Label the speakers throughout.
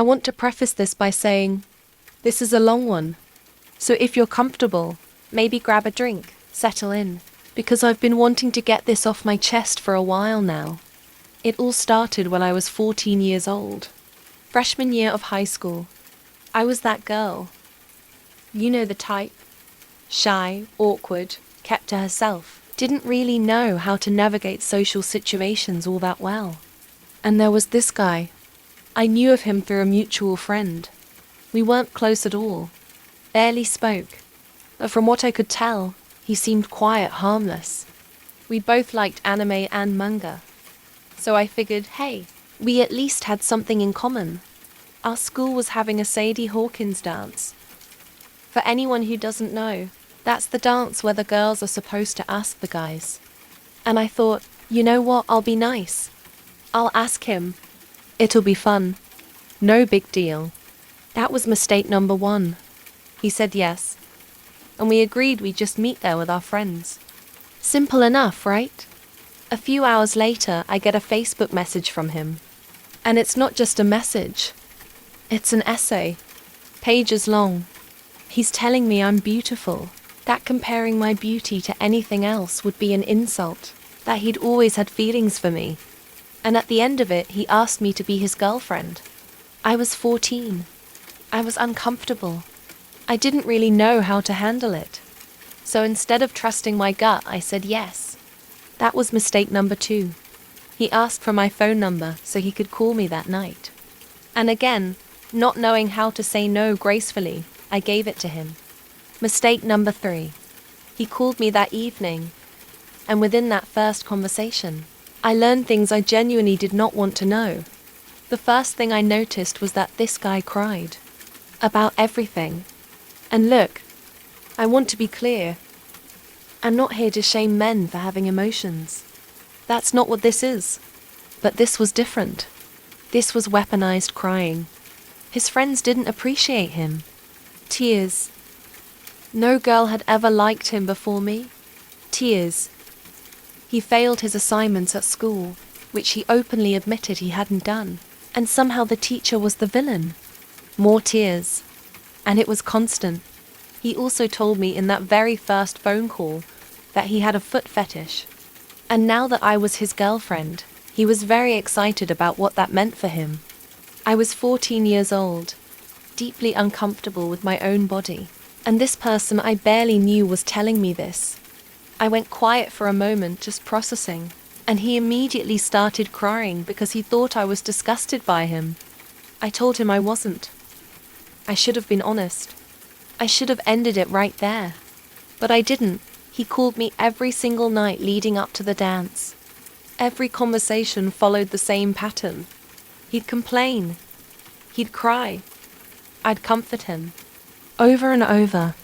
Speaker 1: want to preface this by saying, this is a long one. So if you're comfortable, maybe grab a drink, settle in, because I've been wanting to get this off my chest for a while now. It all started when I was 14 years old. Freshman year of high school. I was that girl. You know the type. Shy, awkward, kept to herself. Didn't really know how to navigate social situations all that well. And there was this guy. I knew of him through a mutual friend. We weren't close at all. Barely spoke. But from what I could tell, he seemed quiet, harmless. We both liked anime and manga. So I figured, hey, we at least had something in common. Our school was having a Sadie Hawkins dance. For anyone who doesn't know, that's the dance where the girls are supposed to ask the guys. And I thought, you know what, I'll be nice. I'll ask him. It'll be fun. No big deal. That was mistake number 1. He said yes. And we agreed we'd just meet there with our friends. Simple enough, right? A few hours later, I get a Facebook message from him. And it's not just a message. It's an essay. Pages long. He's telling me I'm beautiful. That comparing my beauty to anything else would be an insult. That he'd always had feelings for me. And at the end of it, he asked me to be his girlfriend. I was 14. I was uncomfortable. I didn't really know how to handle it. So instead of trusting my gut, I said yes. That was mistake number 2. He asked for my phone number so he could call me that night. And again, not knowing how to say no gracefully, I gave it to him. Mistake number 3. He called me that evening, and within that first conversation, I learned things I genuinely did not want to know. The first thing I noticed was that this guy cried. About everything. And look, I want to be clear. I'm not here to shame men for having emotions. That's not what this is. But this was different. This was weaponized crying. His friends didn't appreciate him. Tears. No girl had ever liked him before me. Tears. He failed his assignments at school, which he openly admitted he hadn't done. And somehow the teacher was the villain. More tears. And it was constant. He also told me in that very first phone call that he had a foot fetish. And now that I was his girlfriend, he was very excited about what that meant for him. I was 14 years old, deeply uncomfortable with my own body, and this person I barely knew was telling me this. I went quiet for a moment, just processing, and he immediately started crying because he thought I was disgusted by him. I told him I wasn't. I should have been honest. I should have ended it right there. But I didn't. He called me every single night leading up to the dance. Every conversation followed the same pattern. He'd complain. He'd cry. I'd comfort him. Over and over.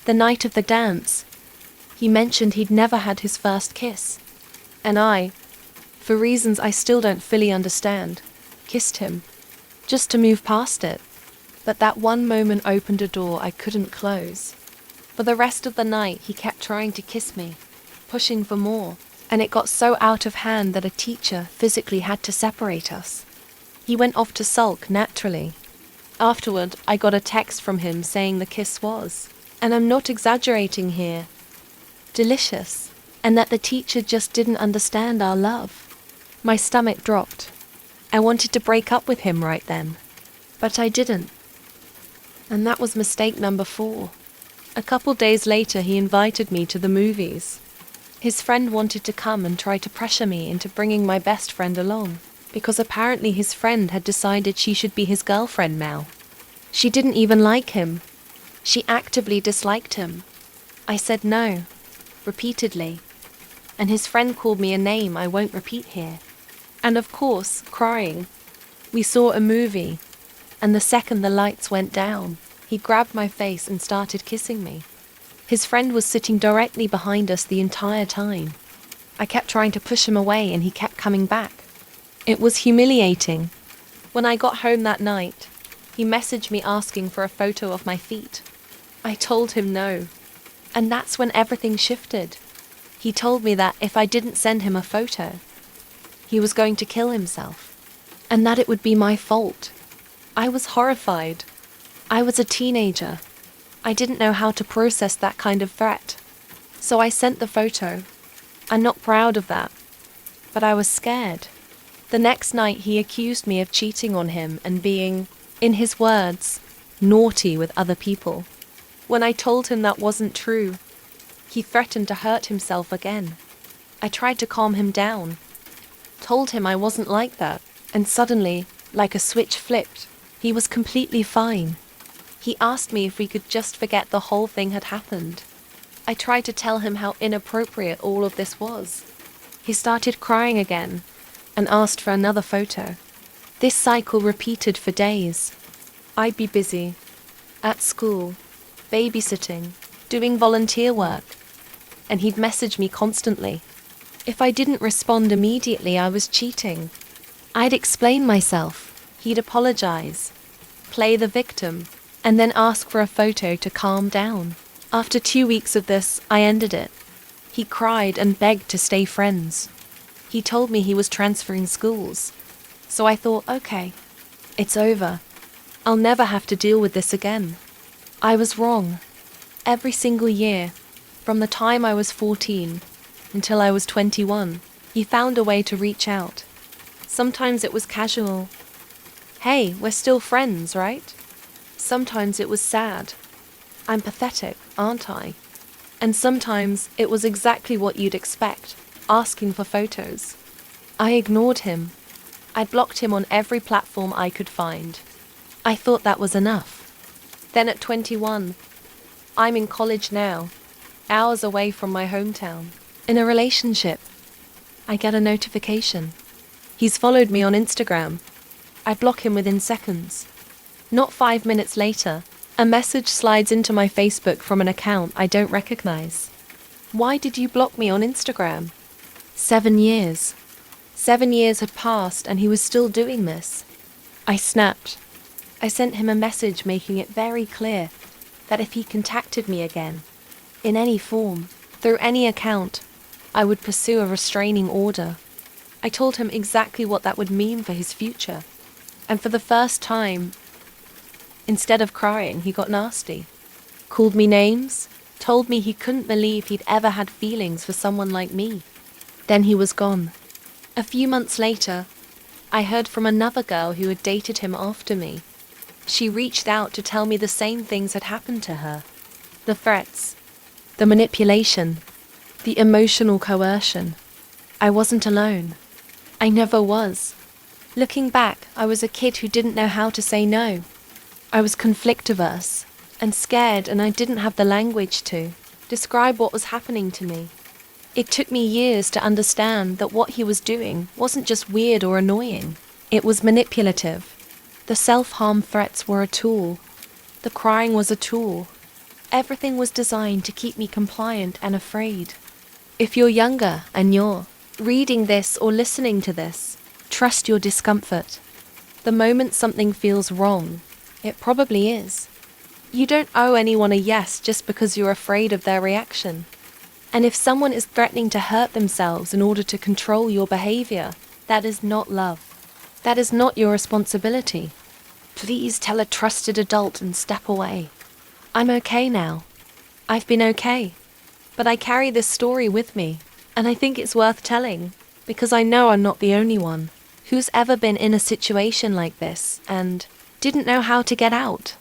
Speaker 1: The night of the dance, he mentioned he'd never had his first kiss. And I, for reasons I still don't fully understand, kissed him, just to move past it. But that one moment opened a door I couldn't close. For the rest of the night, he kept trying to kiss me, pushing for more, and it got so out of hand that a teacher physically had to separate us. He went off to sulk naturally. Afterward, I got a text from him saying the kiss was, and I'm not exaggerating here, delicious, and that the teacher just didn't understand our love. My stomach dropped. I wanted to break up with him right then, but I didn't. And that was mistake number 4. A couple days later, he invited me to the movies. His friend wanted to come and try to pressure me into bringing my best friend along, because apparently his friend had decided she should be his girlfriend now. She didn't even like him. She actively disliked him. I said no, repeatedly, and his friend called me a name I won't repeat here. And of course, crying. We saw a movie, and the second the lights went down, he grabbed my face and started kissing me. His friend was sitting directly behind us the entire time. I kept trying to push him away and he kept coming back. It was humiliating. When I got home that night, he messaged me asking for a photo of my feet. I told him no. And that's when everything shifted. He told me that if I didn't send him a photo, he was going to kill himself. And that it would be my fault. I was horrified. I was a teenager. I didn't know how to process that kind of threat. So I sent the photo. I'm not proud of that, but I was scared. The next night he accused me of cheating on him and being, in his words, naughty with other people. When I told him that wasn't true, he threatened to hurt himself again. I tried to calm him down, told him I wasn't like that, and suddenly, like a switch flipped, he was completely fine. He asked me if we could just forget the whole thing had happened. I tried to tell him how inappropriate all of this was. He started crying again and asked for another photo. This cycle repeated for days. I'd be busy, at school, babysitting, doing volunteer work, and he'd message me constantly. If I didn't respond immediately, I was cheating. I'd explain myself, he'd apologize, play the victim, and then ask for a photo to calm down. After 2 weeks of this, I ended it. He cried and begged to stay friends. He told me he was transferring schools. So I thought, okay, it's over. I'll never have to deal with this again. I was wrong. Every single year, from the time I was 14 until I was 21, he found a way to reach out. Sometimes it was casual. Hey, we're still friends, right? Sometimes it was sad. I'm pathetic, aren't I? And sometimes it was exactly what you'd expect, asking for photos. I ignored him. I blocked him on every platform I could find. I thought that was enough. Then at 21, I'm in college now, hours away from my hometown, in a relationship. I get a notification. He's followed me on Instagram. I block him within seconds. Not 5 minutes later, a message slides into my Facebook from an account I don't recognize. Why did you block me on Instagram? 7 years. 7 years had passed and he was still doing this. I snapped. I sent him a message making it very clear that if he contacted me again, in any form, through any account, I would pursue a restraining order. I told him exactly what that would mean for his future. And for the first time, instead of crying, he got nasty. Called me names, told me he couldn't believe he'd ever had feelings for someone like me. Then he was gone. A few months later, I heard from another girl who had dated him after me. She reached out to tell me the same things had happened to her. The threats, the manipulation, the emotional coercion. I wasn't alone. I never was. Looking back, I was a kid who didn't know how to say no. I was conflict-averse and scared, and I didn't have the language to describe what was happening to me. It took me years to understand that what he was doing wasn't just weird or annoying. It was manipulative. The self-harm threats were a tool. The crying was a tool. Everything was designed to keep me compliant and afraid. If you're younger and you're reading this or listening to this, trust your discomfort. The moment something feels wrong, it probably is. You don't owe anyone a yes just because you're afraid of their reaction. And if someone is threatening to hurt themselves in order to control your behavior, that is not love. That is not your responsibility. Please tell a trusted adult and step away. I'm okay now. I've been okay. But I carry this story with me, and I think it's worth telling, because I know I'm not the only one who's ever been in a situation like this and didn't know how to get out.